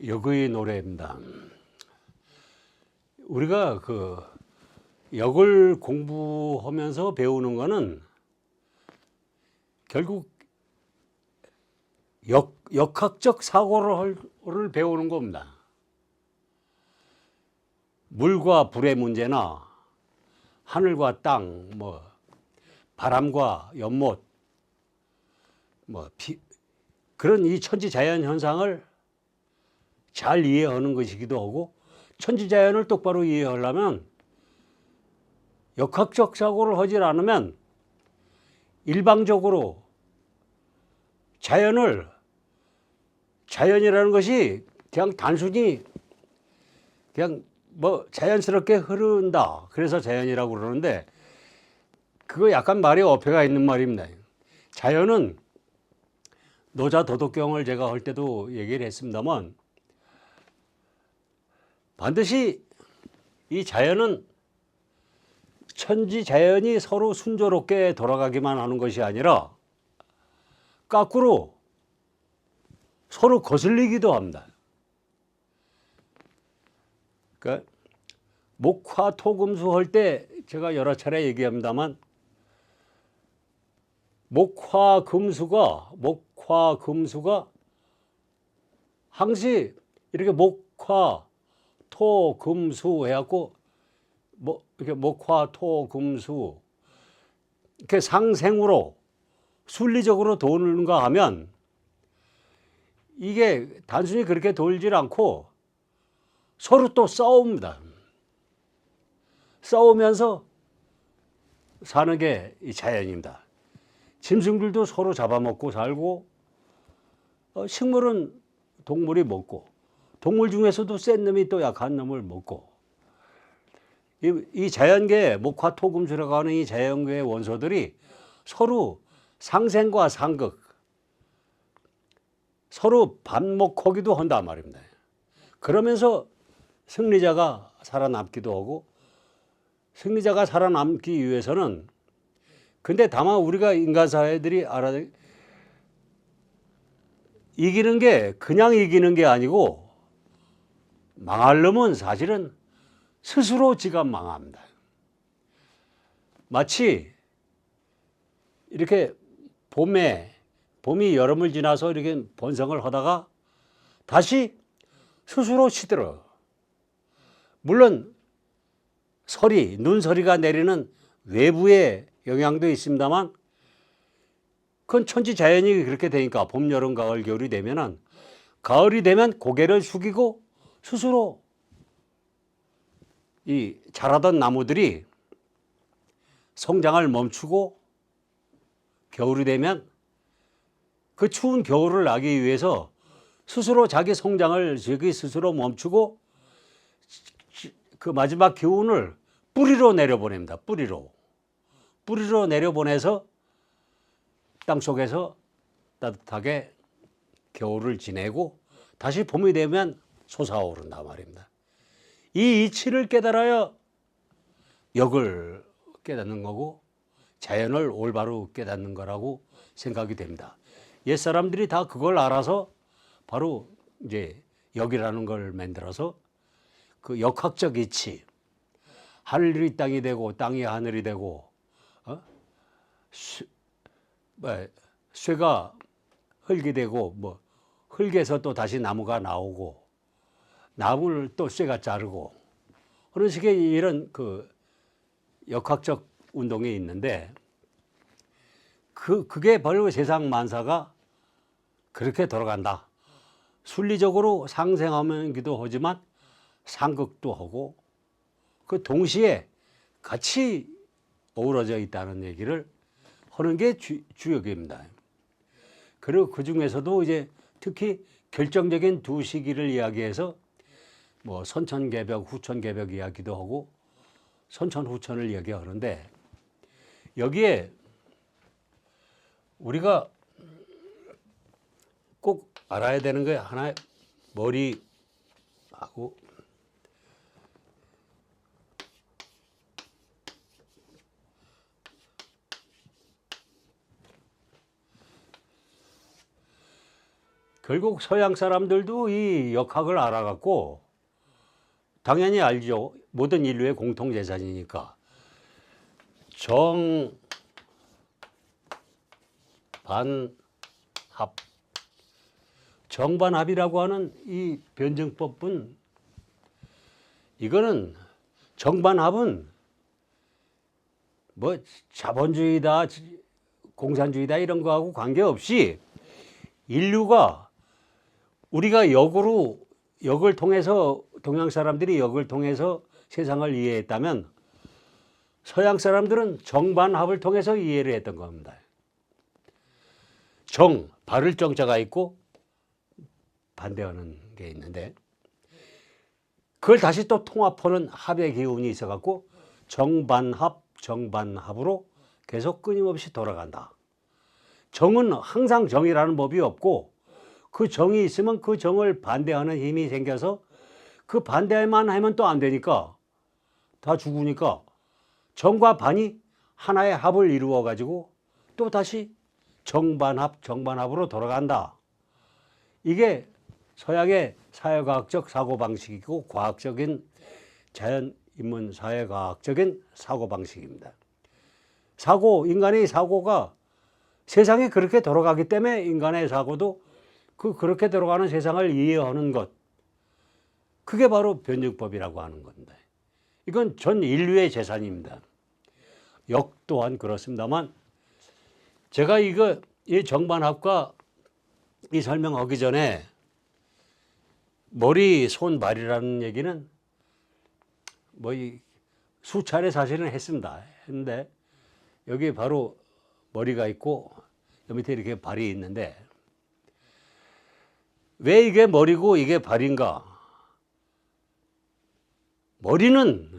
역의 노래입니다. 우리가 역을 공부하면서 배우는 거는 결국 역학적 사고를 배우는 겁니다. 물과 불의 문제나 하늘과 땅, 바람과 연못, 그런 이 천지자연 현상을 잘 이해하는 것이기도 하고, 천지자연을 똑바로 이해하려면 역학적 사고를 하지 않으면 일방적으로 자연이라는 것이 그냥 단순히 그냥 자연스럽게 흐른다, 그래서 자연이라고 그러는데, 그거 약간 말이 어폐가 있는 말입니다. 자연은 노자 도덕경을 제가 할 때도 얘기를 했습니다만, 반드시 이 자연은 천지자연이 서로 순조롭게 돌아가기만 하는 것이 아니라 거꾸로 서로 거슬리기도 합니다. 그러니까 목화토금수 할 때 제가 여러 차례 얘기합니다만, 목화금수가 항시 이렇게 목화토금수 해갖고 이렇게 목화토금수 이렇게 상생으로 순리적으로 도는가 하면, 이게 단순히 그렇게 돌질 않고 서로 또 싸웁니다. 싸우면서 사는 게 이 자연입니다. 짐승들도 서로 잡아먹고 살고, 식물은 동물이 먹고, 동물 중에서도 센 놈이 또 약한 놈을 먹고, 이 자연계 목화토금수라고 하는 이 자연계의 원소들이 서로 상생과 상극, 서로 반목하기도 한단 말입니다. 그러면서 승리자가 살아남기도 하고, 승리자가 살아남기 위해서는, 근데 다만 우리가 인간사회들이 이기는 게 그냥 이기는 게 아니고, 망할 놈은 사실은 스스로 지가 망합니다. 마치 이렇게 봄이 여름을 지나서 이렇게 번성을 하다가 다시 스스로 시들어. 물론 눈서리가 내리는 외부의 영향도 있습니다만, 그건 천지자연이 그렇게 되니까, 봄, 여름, 가을, 겨울이 되면은, 가을이 되면 고개를 숙이고 스스로 이 자라던 나무들이 성장을 멈추고, 겨울이 되면 그 추운 겨울을 나기 위해서 스스로 자기 성장을 스스로 멈추고, 그 마지막 기운을 뿌리로 내려보냅니다. 뿌리로 내려보내서 땅속에서 따뜻하게 겨울을 지내고 다시 봄이 되면 솟아오른다 말입니다. 이 이치를 깨달아야 역을 깨닫는 거고, 자연을 올바로 깨닫는 거라고 생각이 됩니다. 옛사람들이 다 그걸 알아서 바로 이제 역이라는 걸 만들어서 그 역학적 이치, 하늘이 땅이 되고 땅이 하늘이 되고, 쇠가 흙이 되고, 흙에서 또 다시 나무가 나오고, 나무를 또 쇠가 자르고, 그런 식의 이런 그 역학적 운동이 있는데, 그게 바로 세상 만사가 그렇게 돌아간다. 순리적으로 상생하기도 하지만 상극도 하고, 그 동시에 같이 어우러져 있다는 얘기를 하는 게 주역입니다. 그리고 그 중에서도 이제 특히 결정적인 두 시기를 이야기해서 선천개벽, 후천개벽 이야기도 하고, 선천, 후천을 이야기하는데, 여기에 우리가 꼭 알아야 되는 게 하나의 머리하고, 결국 서양 사람들도 이 역학을 알아갖고 당연히 알죠. 모든 인류의 공통 재산이니까. 정반합. 정반합이라고 하는 이 변증법은 이거는 정반합은 뭐 자본주의다, 공산주의다 이런 거하고 관계없이 인류가 우리가 역을 통해서 동양 사람들이 역을 통해서 세상을 이해했다면 서양 사람들은 정반합을 통해서 이해를 했던 겁니다. 정, 바를 정자가 있고 반대하는 게 있는데 그걸 다시 또 통합하는 합의 기운이 있어갖고 정반합으로 계속 끊임없이 돌아간다. 정은 항상 정이라는 법이 없고 그 정이 있으면 그 정을 반대하는 힘이 생겨서 그 반대만 하면 또 안 되니까 다 죽으니까 정과 반이 하나의 합을 이루어 가지고 또 다시 정반합으로 돌아간다. 이게 서양의 사회과학적 사고방식이고 과학적인 자연인문 사회과학적인 사고방식입니다. 인간의 사고가 세상이 그렇게 돌아가기 때문에 인간의 사고도 그렇게 돌아가는 세상을 이해하는 것. 그게 바로 변증법이라고 하는 겁니다. 이건 전 인류의 재산입니다. 역 또한 그렇습니다만 제가 이 정반합과 이 설명하기 전에 머리, 손, 발이라는 얘기는 뭐 수차례 사실은 했는데 여기 바로 머리가 있고 여기 밑에 이렇게 발이 있는데 왜 이게 머리고 이게 발인가? 머리는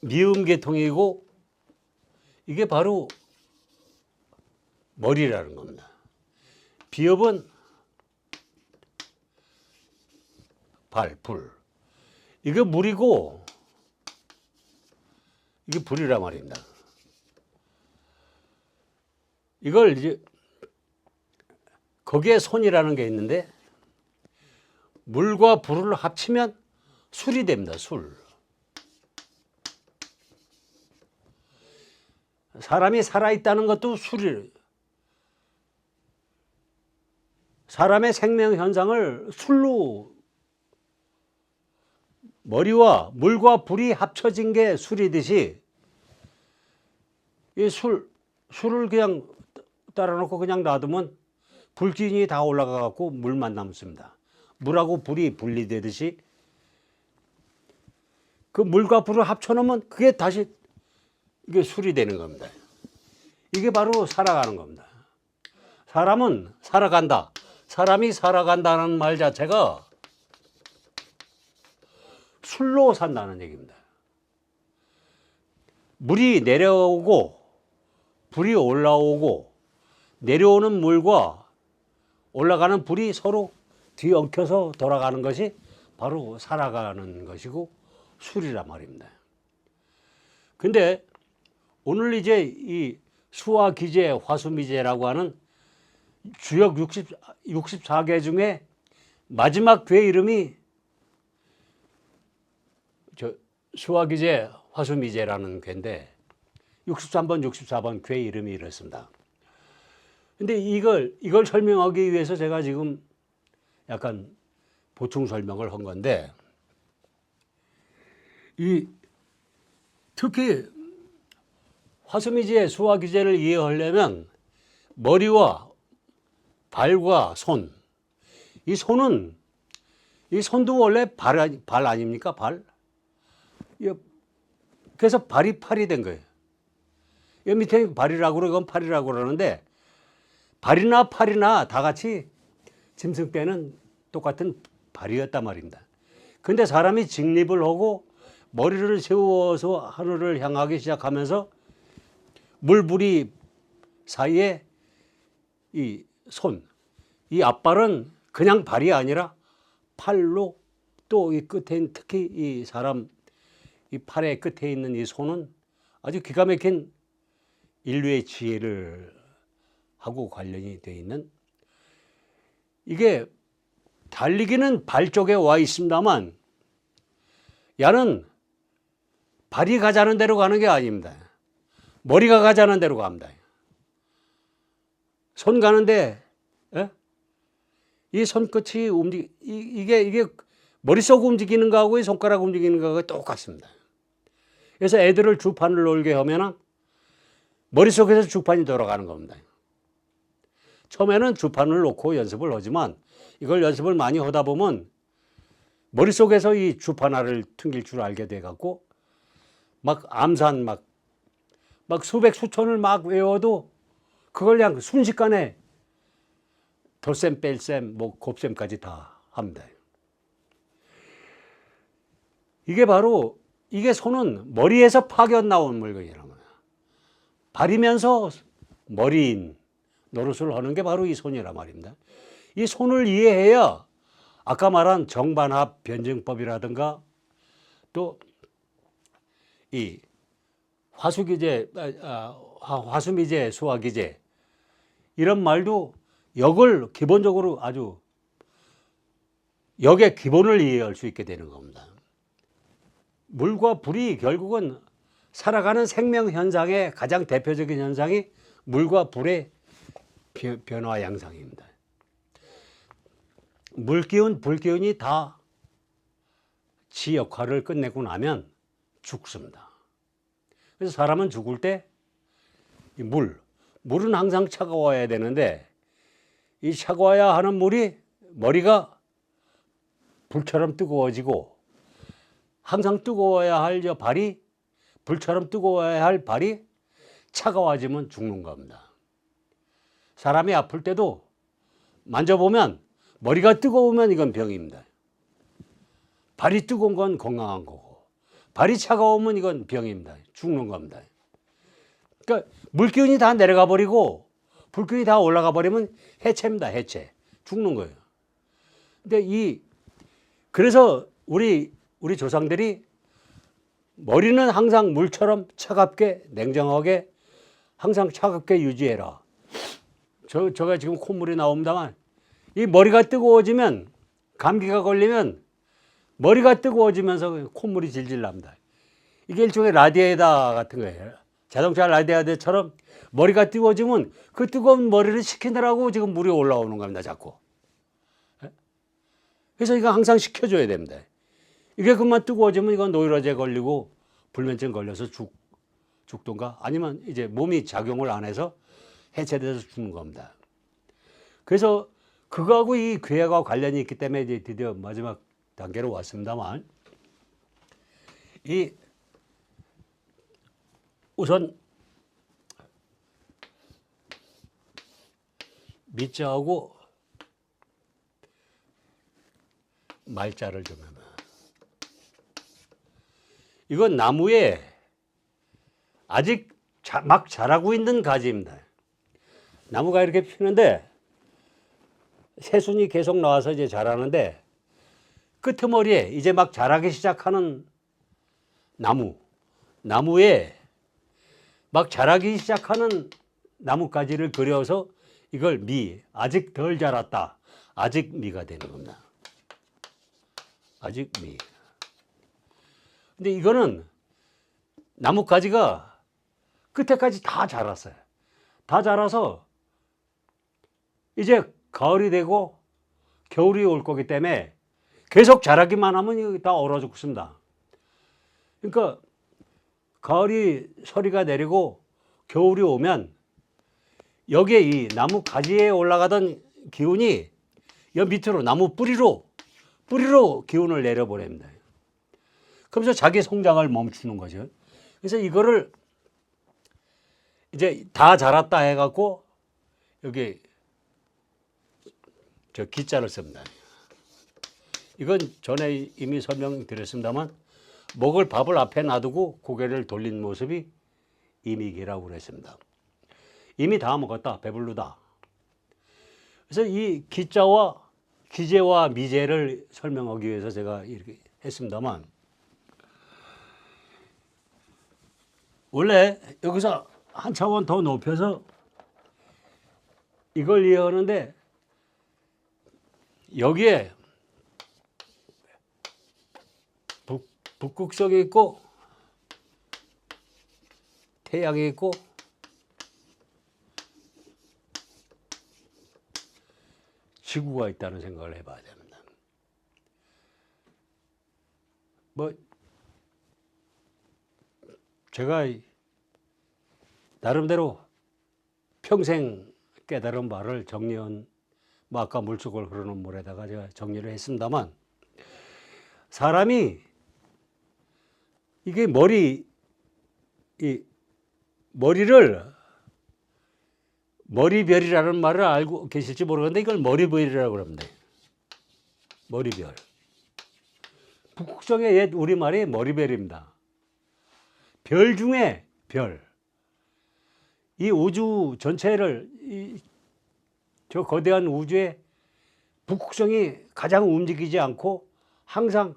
미음계통이고 이게 바로 머리라는 겁니다. 비읍은 불. 이게 물이고 이게 불이란 말입니다. 이걸 이제 거기에 손이라는 게 있는데 물과 불을 합치면 술이 됩니다. 술. 사람이 살아있다는 것도 술이에요. 사람의 생명 현상을 술로 머리와 물과 불이 합쳐진 게 술이듯이 이 술을 그냥 따라 놓고 그냥 놔두면 불기운이 다 올라가 갖고 물만 남습니다. 물하고 불이 분리되듯이 그 물과 불을 합쳐 놓으면 그게 다시 이게 술이 되는 겁니다. 이게 바로 살아가는 겁니다. 사람은 살아간다. 사람이 살아간다는 말 자체가 술로 산다는 얘기입니다. 물이 내려오고 불이 올라오고 내려오는 물과 올라가는 불이 서로 뒤엉켜서 돌아가는 것이 바로 살아가는 것이고 술이란 말입니다. 근데 오늘 이제 이 수화기제, 화수미제라고 하는 주역 64개 중에 마지막 괴 이름이 수화기제, 화수미제라는 괴인데 63번, 64번 괴 이름이 이렇습니다. 근데 이걸 설명하기 위해서 제가 지금 약간 보충 설명을 한 건데 특히 화수미제, 수화기제를 이해하려면 머리와 발과 손, 이 손도 원래 발 아닙니까? 발. 그래서 발이 팔이 된 거예요. 여기 밑에 발이라고 그러고 팔이라고 그러는데 발이나 팔이나 다 같이 짐승 때는 똑같은 발이었단 말입니다. 근데 사람이 직립을 하고 머리를 세워서 하늘을 향하기 시작하면서 물불이 사이에 이 이 앞발은 그냥 발이 아니라 팔로 또 이 끝에 특히 이 사람 이 팔의 끝에 있는 이 손은 아주 기가 막힌 인류의 지혜를 하고 관련이 되어 있는 이게 달리기는 발 쪽에 와 있습니다만 야는 발이 가자는 대로 가는 게 아닙니다. 머리가 가자는 대로 갑니다. 손 가는데 예? 이 손끝이 이게 머릿속 움직이는 거하고 이 손가락 움직이는 거하고 똑같습니다. 그래서 애들을 주판을 놀게 하면 머릿속에서 주판이 돌아가는 겁니다. 처음에는 주판을 놓고 연습을 하지만 이걸 연습을 많이 하다 보면 머릿속에서 이 주판알을 튕길 줄 알게 돼갖고 막 암산 막 수백 수천을 막 외워도 그걸 그냥 순식간에 덧셈 뺄셈 뭐 곱셈까지 다 합니다. 이게 손은 머리에서 파견 나온 물건이란 말이야. 발이면서 머리인 노릇을 하는 게 바로 이 손이란 말입니다. 이 손을 이해해야 아까 말한 정반합 변증법이라든가 또 이 화수기제, 화수미제, 수화기제 이런 말도 역을 기본적으로 아주 역의 기본을 이해할 수 있게 되는 겁니다. 물과 불이 결국은 살아가는 생명 현상의 가장 대표적인 현상이 물과 불의 변화 양상입니다. 물기운, 불기운이 다 지 역할을 끝내고 나면 죽습니다. 그래서 사람은 죽을 때 물은 항상 차가워야 되는데 이 차가워야 하는 물이 머리가 불처럼 뜨거워지고 항상 뜨거워야 할 발이 불처럼 뜨거워야 할 발이 차가워지면 죽는 겁니다. 사람이 아플 때도 만져보면 머리가 뜨거우면 이건 병입니다. 발이 뜨거운 건 건강한 거고 발이 차가우면 이건 병입니다. 죽는 겁니다. 그러니까 물기운이 다 내려가 버리고 불기운이 다 올라가 버리면 해체입니다. 해체. 죽는 거예요. 근데 그래서 우리 조상들이 머리는 항상 물처럼 차갑게 냉정하게 항상 차갑게 유지해라. 제가 지금 콧물이 나옵니다만 이 머리가 뜨거워지면 감기가 걸리면 머리가 뜨거워지면서 콧물이 질질 납니다. 이게 일종의 라디에이터 같은 거예요. 자동차 라디에이터처럼 머리가 뜨거워지면 그 뜨거운 머리를 식히느라고 지금 물이 올라오는 겁니다. 자꾸. 그래서 이거 항상 식혀줘야 됩니다. 이게 그만 뜨거워지면 이건 노이로제 걸리고 불면증 걸려서 죽던가 아니면 이제 몸이 작용을 안 해서 해체돼서 죽는 겁니다. 그래서 그거하고 이 괴가 관련이 있기 때문에 이제 드디어 마지막 단계로 왔습니다만 우선 밑자하고 말자를 좀 해봐. 이건 나무에 아직 막 자라고 있는 가지입니다. 나무가 이렇게 피는데 새순이 계속 나와서 이제 자라는데 끄트머리에 이제 막 자라기 시작하는 나무에 막 자라기 시작하는 나뭇가지를 그려서 이걸 아직 덜 자랐다. 아직 미가 되는 겁니다. 아직 미. 근데 이거는 나뭇가지가 끝에까지 다 자랐어요. 다 자라서 이제 가을이 되고 겨울이 올 거기 때문에 계속 자라기만 하면 이거 다 얼어 죽습니다. 그러니까 가을이 서리가 내리고 겨울이 오면 여기에 이 나무 가지에 올라가던 기운이 여 밑으로 나무 뿌리로 기운을 내려보냅니다. 그러면서 자기 성장을 멈추는 거죠. 그래서 이거를 이제 다 자랐다 해갖고 여기 저 기자를 씁니다. 이건 전에 이미 설명드렸습니다만 먹을 밥을 앞에 놔두고 고개를 돌린 모습이 이미기라고 그랬습니다. 이미 다 먹었다. 배부르다. 그래서 이 기자와 기재와 미재를 설명하기 위해서 제가 이렇게 했습니다만 원래 여기서 한 차원 더 높여서 이걸 이해하는데 여기에 북극성이 있고 태양이 있고 지구가 있다는 생각을 해봐야 됩니다. 뭐 제가 나름대로 평생 깨달은 바를 정리한, 뭐 아까 물속을 흐르는 물에다가 제가 정리를 했습니다만, 사람이 이게 머리를 머리별이라는 말을 알고 계실지 모르겠는데 이걸 머리별이라고 합니다. 머리별. 북극성의 옛 우리말이 머리별입니다. 별 중에 별. 이 우주 전체를 저 거대한 우주에 북극성이 가장 움직이지 않고 항상,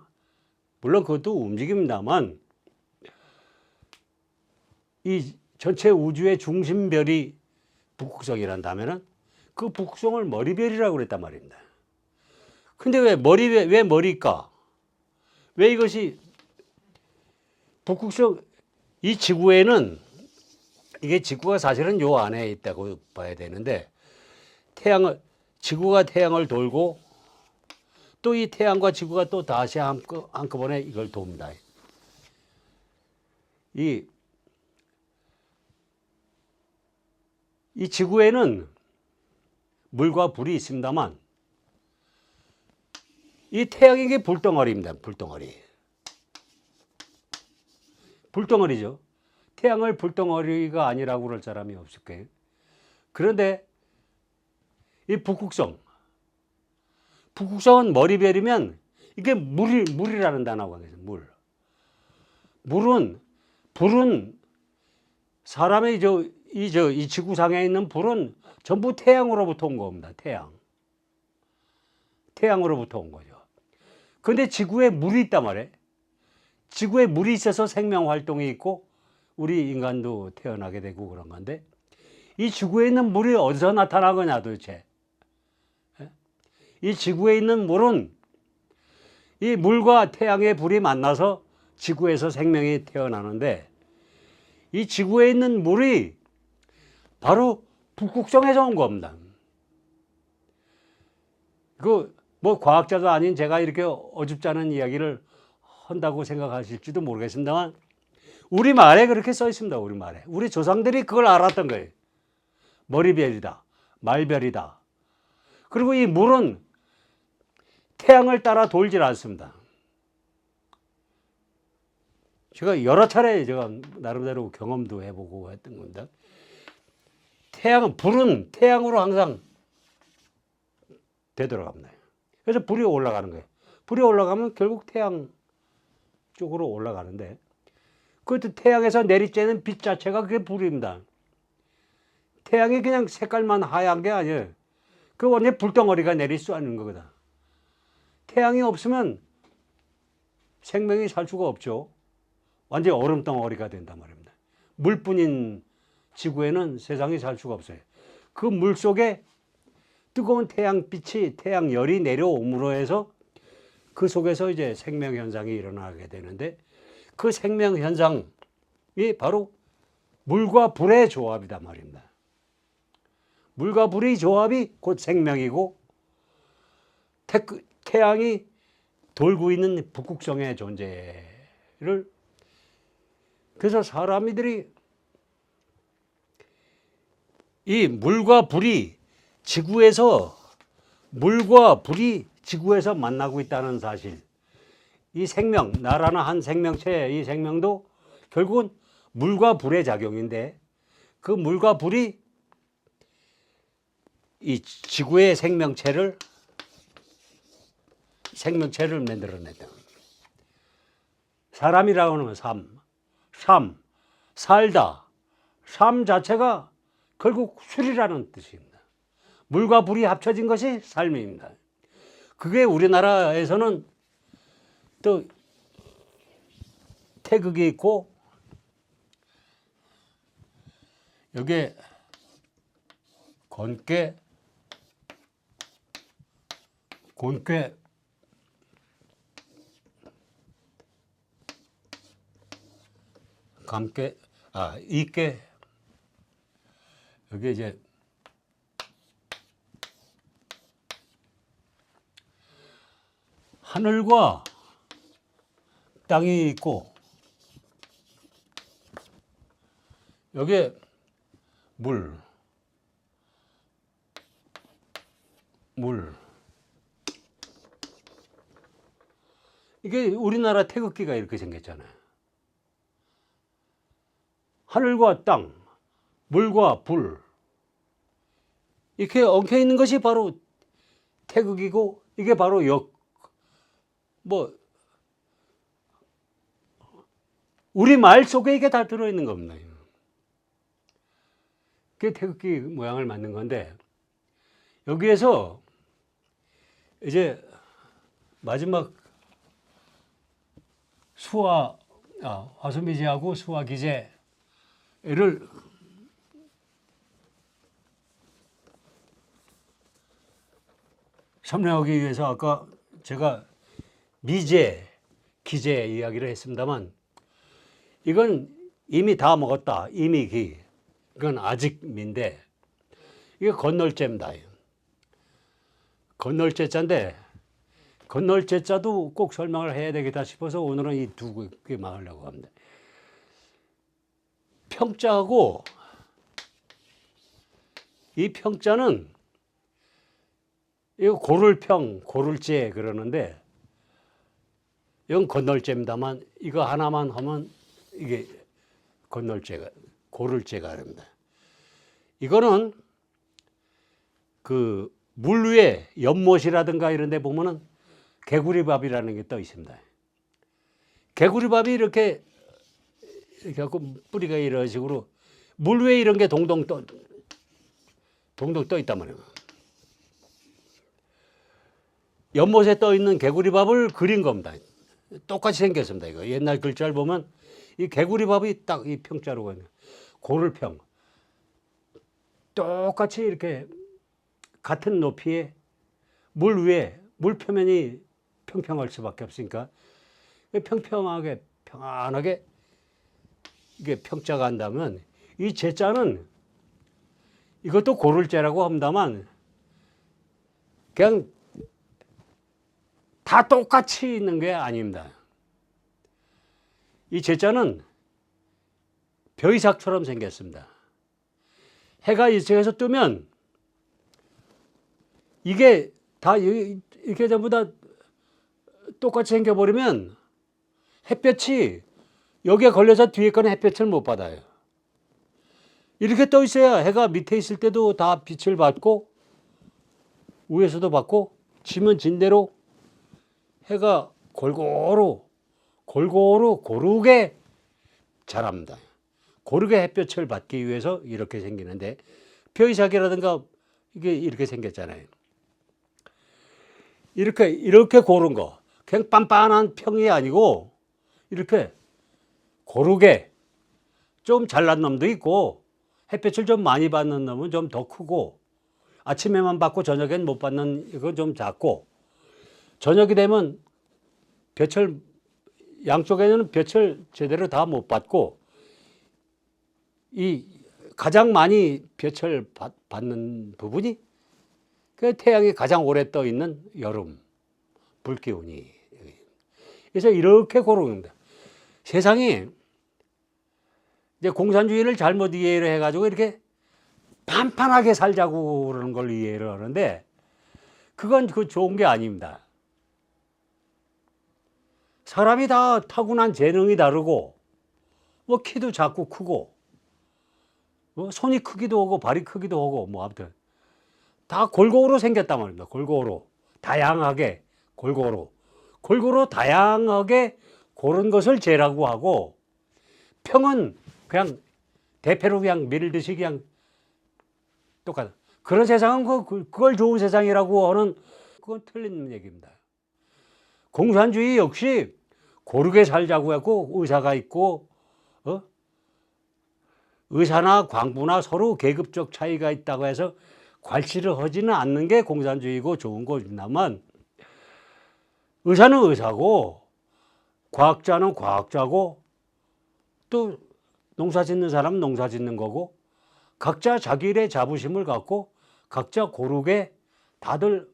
물론 그것도 움직입니다만, 이 전체 우주의 중심별이 북극성이란다면은 그 북극성을 머리별이라고 그랬단 말입니다. 근데 왜 머리일까? 왜 이것이 북극성, 이 지구에는, 이게 지구가 사실은 요 안에 있다고 봐야 되는데, 지구가 태양을 돌고 또 이 태양과 지구가 또 다시 한꺼번에 이걸 돕니다. 이 지구에는 물과 불이 있습니다만, 이 태양이 이게 불덩어리입니다. 불덩어리죠. 태양을 불덩어리가 아니라고 그럴 사람이 없을 거예요. 그런데 이 북극성은 머리별이면 이게 물이라는 단어가 있어요. 불은 사람의 이 지구상에 있는 불은 전부 태양으로부터 온 겁니다. 태양으로부터 온 거죠. 근데 지구에 물이 있단 말이에요. 지구에 물이 있어서 생명 활동이 있고 우리 인간도 태어나게 되고 그런 건데, 이 지구에 있는 물이 어디서 나타나거냐 도대체. 이 지구에 있는 물은 이 물과 태양의 불이 만나서 지구에서 생명이 태어나는데, 이 지구에 있는 물이 바로 북극성에서 온 겁니다. 뭐 과학자도 아닌 제가 이렇게 어줍지 않은 이야기를 한다고 생각하실지도 모르겠습니다만, 우리말에 그렇게 써 있습니다. 우리말에. 우리 조상들이 그걸 알았던 거예요. 머리별이다, 말별이다. 그리고 이 물은 태양을 따라 돌질 않습니다. 제가 여러 차례 나름대로 경험도 해보고 했던 겁니다. 불은 태양으로 항상 되돌아갑니다. 그래서 불이 올라가는 거예요. 불이 올라가면 결국 태양 쪽으로 올라가는데, 그것도 태양에서 내리쬐는 빛 자체가 그게 불입니다. 태양이 그냥 색깔만 하얀 게 아니에요. 그 완전 불덩어리가 내릴 수 있는 거거든. 태양이 없으면 생명이 살 수가 없죠. 완전 얼음덩어리가 된단 말입니다. 물뿐인 지구에는 세상이 살 수가 없어요. 그 물 속에 뜨거운 태양빛이, 태양열이 내려옴으로 해서 그 속에서 이제 생명 현상이 일어나게 되는데, 그 생명 현상이 바로 물과 불의 조합이다 말입니다. 물과 불의 조합이 곧 생명이고, 태양이 돌고 있는 북극성의 존재를, 그래서 사람들이 이 물과 불이 지구에서 만나고 있다는 사실, 이 생명, 나라는 한 생명체의 이 생명도 결국은 물과 불의 작용인데, 그 물과 불이 이 지구의 생명체를 만들어냈다. 사람이라고 하는 살다. 삶 자체가 결국 술이라는 뜻입니다. 물과 불이 합쳐진 것이 삶입니다. 그게 우리나라에서는 또 태극이 있고, 여기에 건깨, 곤괴, 감괴, 이괴. 여기 이제 하늘과 땅이 있고 여기에 물. 이게 우리나라 태극기가 이렇게 생겼잖아요. 하늘과 땅, 물과 불. 이렇게 엉켜 있는 것이 바로 태극이고 이게 바로 우리 말 속에 이게 다 들어있는 겁니다. 그게 태극기 모양을 만든 건데 여기에서 이제 마지막 화수미지하고 수화기제를 설명하기 위해서 아까 제가 미제, 기제 이야기를 했습니다만 이건 이미 다 먹었다. 이미 기. 이건 아직 미인데 이게 건널제입니다. 건널제자인데 건널제자도 꼭 설명을 해야 되겠다 싶어서 오늘은 이 두 개만 하려고 합니다. 평자하고 이 평자는 이거 고를평, 고를제 그러는데 이건 건널제입니다만 이거 하나만 하면 이게 건널제가 고를제가 됩니다. 이거는 그 물 위에 연못이라든가 이런 데 보면은 개구리밥이라는 게 떠 있습니다. 개구리밥이 이렇게 갖고 뿌리가 이런 식으로 물 위에 이런 게 동동 떠 있단 말이에요. 연못에 떠 있는 개구리밥을 그린 겁니다. 똑같이 생겼습니다. 이거 옛날 글자를 보면 이 개구리밥이 딱 이 평자로 가는 고를평. 똑같이 이렇게 같은 높이에 물 위에 물 표면이 평평할 수밖에 없으니까 평평하게 평안하게 이게 평자가 한다면 이 제자는 이것도 고를제라고 합니다만 그냥 다 똑같이 있는 게 아닙니다. 이 제자는 벼이삭처럼 생겼습니다. 해가 이쪽에서 뜨면 이게 다 이렇게 전부 다 똑같이 생겨버리면 햇볕이 여기에 걸려서 뒤에 거는 햇볕을 못 받아요. 이렇게 떠 있어야 해가 밑에 있을 때도 다 빛을 받고 위에서도 받고 지면 진 대로 해가 골고루 고르게 자랍니다. 고르게 햇볕을 받기 위해서 이렇게 생기는데 벼이삭이라든가 이게 이렇게 생겼잖아요. 이렇게 고른 거 그냥 빤빤한 평이 아니고 이렇게 고르게 좀 잘난 놈도 있고 햇볕을 좀 많이 받는 놈은 좀 더 크고 아침에만 받고 저녁엔 못 받는 이거 좀 작고 저녁이 되면 양쪽에는 볕을 제대로 다 못 받고 이 가장 많이 볕을 받는 부분이 그 태양이 가장 오래 떠 있는 여름 불기운이. 그래서 이렇게 고르는다. 세상이 이제 공산주의를 잘못 이해를 해가지고 이렇게 판판하게 살자고 그러는 걸 이해를 하는데 그건 좋은 게 아닙니다. 사람이 다 타고난 재능이 다르고 뭐 키도 작고 크고 뭐 손이 크기도 하고 발이 크기도 하고 뭐 아무튼 다 골고루 생겼단 말입니다. 골고루 다양하게 골고루 다양하게 고른 것을 재라고 하고 평은 그냥 대패로 그냥 밀듯이 그냥 똑같아. 그런 세상은 그걸 좋은 세상이라고 하는 그건 틀린 얘기입니다. 공산주의 역시 고르게 살자고 했고 의사가 있고 의사나 광부나 서로 계급적 차이가 있다고 해서 괄시를 하지는 않는 게 공산주의고 좋은 거지만 의사는 의사고 과학자는 과학자고 또 농사 짓는 사람은 농사 짓는 거고 각자 자기 일에 자부심을 갖고 각자 고르게 다들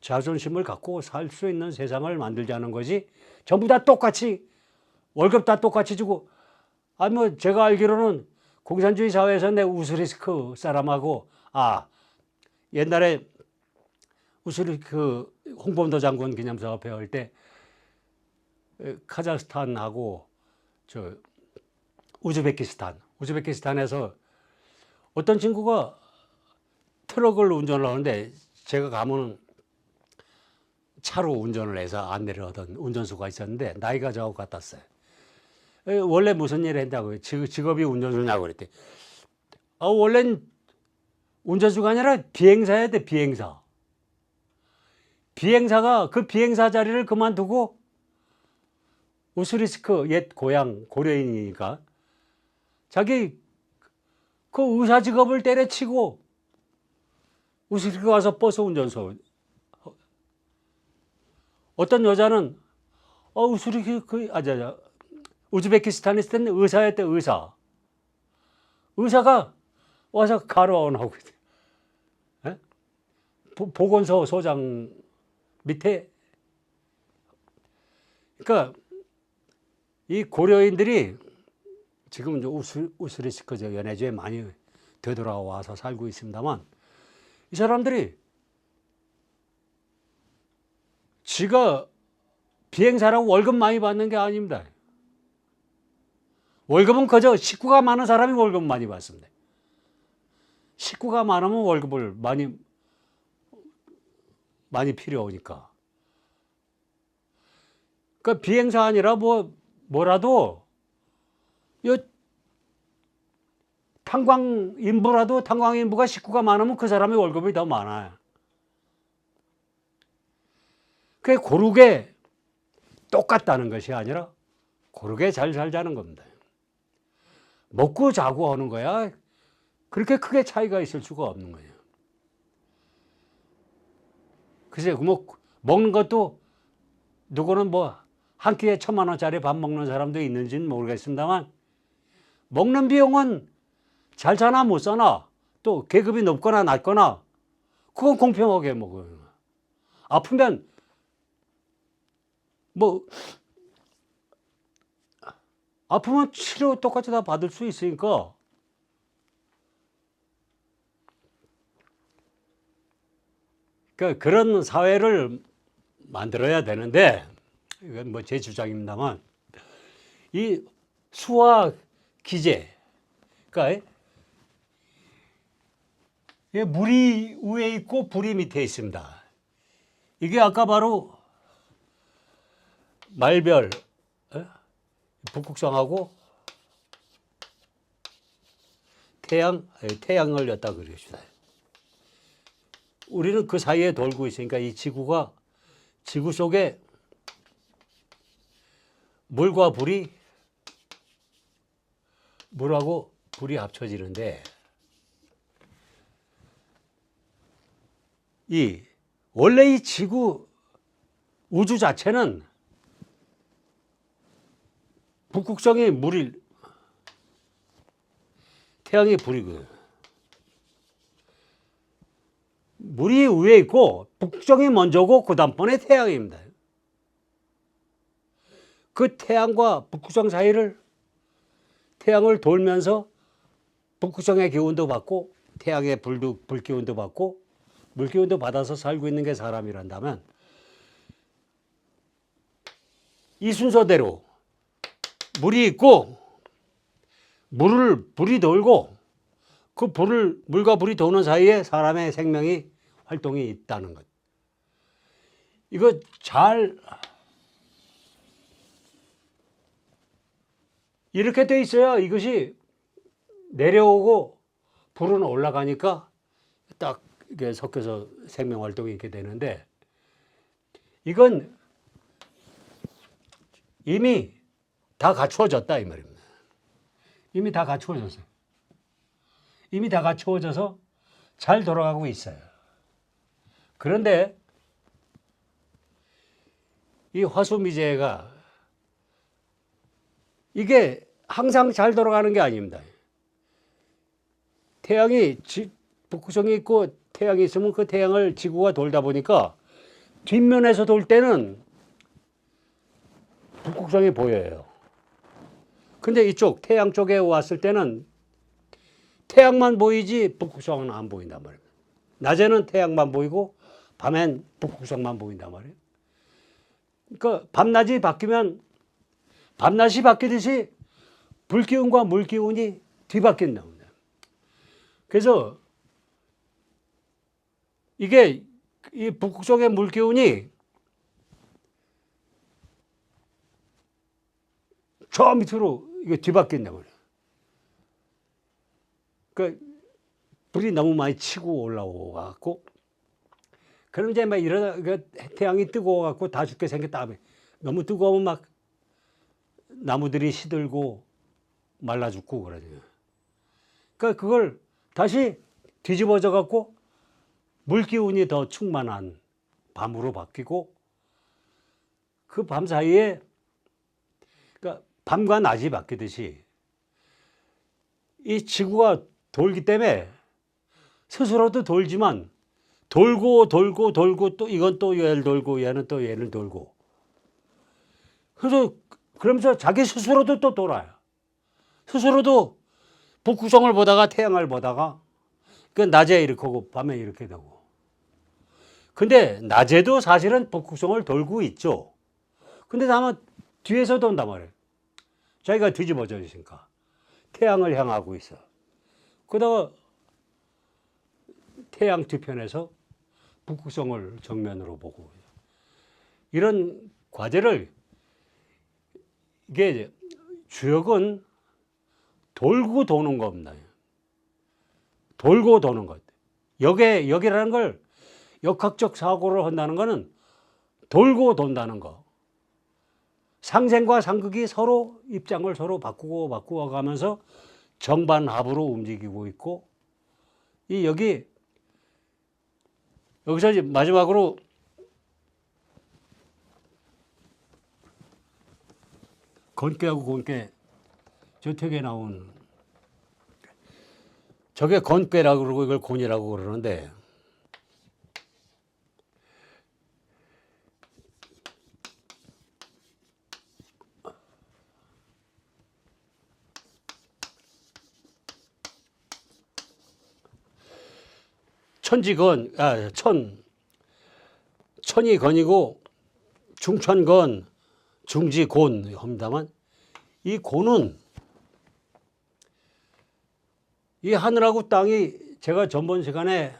자존심을 갖고 살 수 있는 세상을 만들자는 거지. 전부 다 똑같이 월급 다 똑같이 주고 아니 뭐 제가 알기로는 공산주의 사회에서 내 우스리스크 사람하고 옛날에 우스리스크 홍범도 장군 기념사업회 할 때 카자흐스탄하고 저 우즈베키스탄에서 어떤 친구가 트럭을 운전을 하는데 제가 가면 차로 운전을 해서 안내를 하던 운전수가 있었는데 나이가 저하고 같았어요. 원래 무슨 일을 했냐고 직업이 운전수냐고 그랬더니 원래는 운전수가 아니라 비행사야 돼. 비행사가 그 비행사 자리를 그만두고 우스리스크 옛 고향 고려인이니까 자기 그 의사 직업을 때려치고 우스리스크 가서 버스 운전수. 어떤 여자는 우즈베키스탄에 있을 때는 의사였대. 의사가 와서 가로원하고 있대. 보건소 소장 밑에. 그러니까 이 고려인들이 지금 우스리스크 연해주에 많이 되돌아와서 살고 있습니다만 이 사람들이 지가 비행사라고 월급 많이 받는 게 아닙니다. 월급은 그저 식구가 많은 사람이 월급 많이 받습니다. 식구가 많으면 월급을 많이 필요하니까. 그러니까 비행사 아니라 뭐라도 탄광인부가 식구가 많으면 그 사람의 월급이 더 많아요. 그게 고르게 똑같다는 것이 아니라 고르게 잘 살자는 겁니다. 먹고 자고 하는 거야 그렇게 크게 차이가 있을 수가 없는 거예요. 글쎄 먹는 것도 누구는 한 끼에 1,000만 원짜리 밥 먹는 사람도 있는지는 모르겠습니다만 먹는 비용은 잘 사나 못 사나 또 계급이 높거나 낮거나 그건 공평하게 먹어요. 아프면 아프면 치료 똑같이 다 받을 수 있으니까 그러니까 그런 사회를 만들어야 되는데 이건 제 주장입니다만 이 수화 기제 그러니까 물이 위에 있고 불이 밑에 있습니다. 이게 아까 바로 말별 북극성하고 태양을 였다 그럽시다. 우리는 그 사이에 돌고 있으니까 이 지구 속에 물하고 불이 합쳐지는데 원래 이 우주 자체는 북극성이 태양이 불이고요. 물이 위에 있고 북극성이 먼저고 그 다음번에 태양입니다. 그 태양과 북극성 사이를 태양을 돌면서 북극성의 기운도 받고 태양의 불 기운도 받고 물 기운도 받아서 살고 있는 게 사람이란다면 이 순서대로 물이 있고 불이 돌고 그 물과 불이 도는 사이에 사람의 생명이 활동이 있다는 것. 이거 이렇게 돼 있어야 이것이 내려오고 불은 올라가니까 딱 이게 섞여서 생명 활동이 있게 되는데 이건 이미 다 갖추어졌다 이 말입니다. 이미 다 갖추어졌어요. 이미 다 갖추어져서 잘 돌아가고 있어요. 그런데 이 화수미제가 이게 항상 잘 돌아가는 게 아닙니다. 태양이 북극성이 있고 태양이 있으면 그 태양을 지구가 돌다 보니까 뒷면에서 돌 때는 북극성이 보여요. 근데 이쪽 태양 쪽에 왔을 때는 태양만 보이지 북극성은 안 보인단 말이에요. 낮에는 태양만 보이고 밤엔 북극성만 보인단 말이에요. 그러니까 밤낮이 바뀌면 밤낮이 바뀌듯이 불기운과 물기운이 뒤바뀐다. 그래서 이게 이 북극성의 물기운이 저 밑으로 이게 뒤바뀐다고 그래요. 그러니까 불이 너무 많이 치고 올라오고 갖고 그럼 이제 막 이러다 태양이 뜨거워 갖고 다 죽게 생겼다. 너무 뜨거우면 막 나무들이 시들고 말라 죽고 그러죠. 그러니까 그걸 다시 뒤집어져 갖고 물기운이 더 충만한 밤으로 바뀌고 그 밤 사이에 그러니까 밤과 낮이 바뀌듯이 이 지구가 돌기 때문에 스스로도 돌지만 돌고 또 이건 또 얘를 돌고 얘는 또 얘를 돌고 그래서 그러면서 자기 스스로도 또 돌아요. 스스로도 북극성을 보다가 태양을 보다가 그 낮에 이렇게 하고 밤에 이렇게 되고 근데 낮에도 사실은 북극성을 돌고 있죠. 근데 다만 뒤에서 돈단 말이에요. 자기가 뒤집어져 있으니까 태양을 향하고 있어. 그러다가 태양 뒤편에서 북극성을 정면으로 보고 이런 과제를 이게 주역은 돌고 도는 겁니다. 돌고 도는 것. 역이라는 걸 역학적 사고를 한다는 것은 돌고 돈다는 거. 상생과 상극이 서로 입장을 서로 바꾸어 가면서 정반합으로 움직이고 있고 여기서 이제 마지막으로 건괴하고 곤괴 저 책에 나온 저게 건괴라고 그러고 이걸 곤이라고 그러는데 천지건 천이 건이고 중천건 중지곤 합니다만 이 곤은 이 하늘하고 땅이 제가 전번 시간에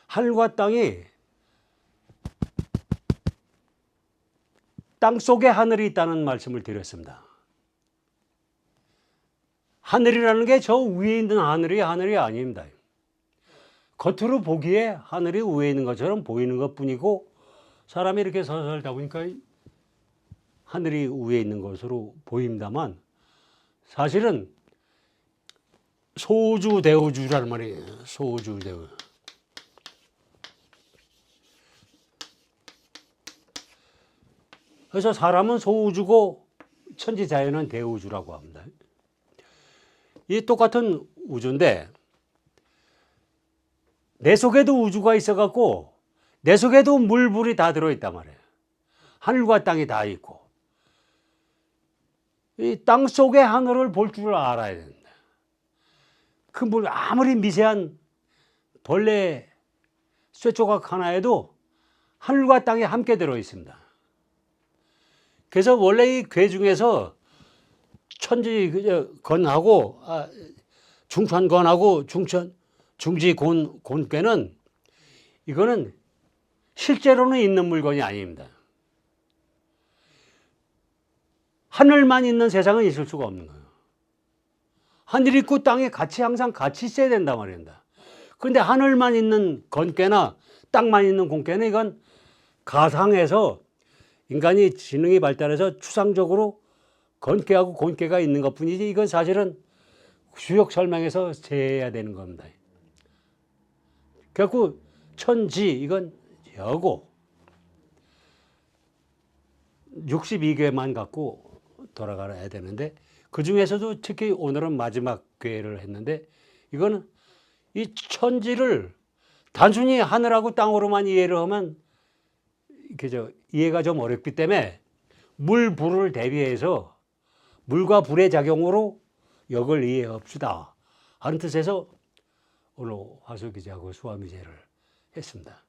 하늘과 땅이 땅 속에 하늘이 있다는 말씀을 드렸습니다. 하늘이라는 게 저 위에 있는 하늘이 아닙니다. 겉으로 보기에 하늘이 위에 있는 것처럼 보이는 것뿐이고 사람이 이렇게 서서 살다 보니까 하늘이 위에 있는 것으로 보입니다만 사실은 소주대우주라는 말이에요. 소주대우. 그래서 사람은 소우주고 천지자연은 대우주라고 합니다. 이 똑같은 우주인데 내 속에도 우주가 있어갖고 내 속에도 물불이 다 들어있단 말이에요. 하늘과 땅이 다 있고 이 땅 속의 하늘을 볼 줄 알아야 된다. 그 물 아무리 미세한 벌레 쇠조각 하나에도 하늘과 땅이 함께 들어있습니다. 그래서 원래 이 괴 중에서 천지건하고 중천건하고 중지곤괴는 이거는 실제로는 있는 물건이 아닙니다. 하늘만 있는 세상은 있을 수가 없는 거예요. 하늘 있고 땅이 항상 같이 있어야 된단 말입니다. 그런데 하늘만 있는 건괴나 땅만 있는 공괴는 이건 가상에서 인간이 지능이 발달해서 추상적으로 건괴하고 곤괴가 있는 것뿐이지 이건 사실은 주역 설명에서 제해야 되는 겁니다. 그래갖고 천지 이건 여고 62개만 갖고 돌아가야 되는데 그 중에서도 특히 오늘은 마지막 괴를 했는데 이거는 이 천지를 단순히 하늘하고 땅으로만 이해를 하면 이해가 좀 어렵기 때문에 물, 불을 대비해서 물과 불의 작용으로 역을 이해합시다 하는 뜻에서 오늘 화수기제하고 수화미제를 했습니다.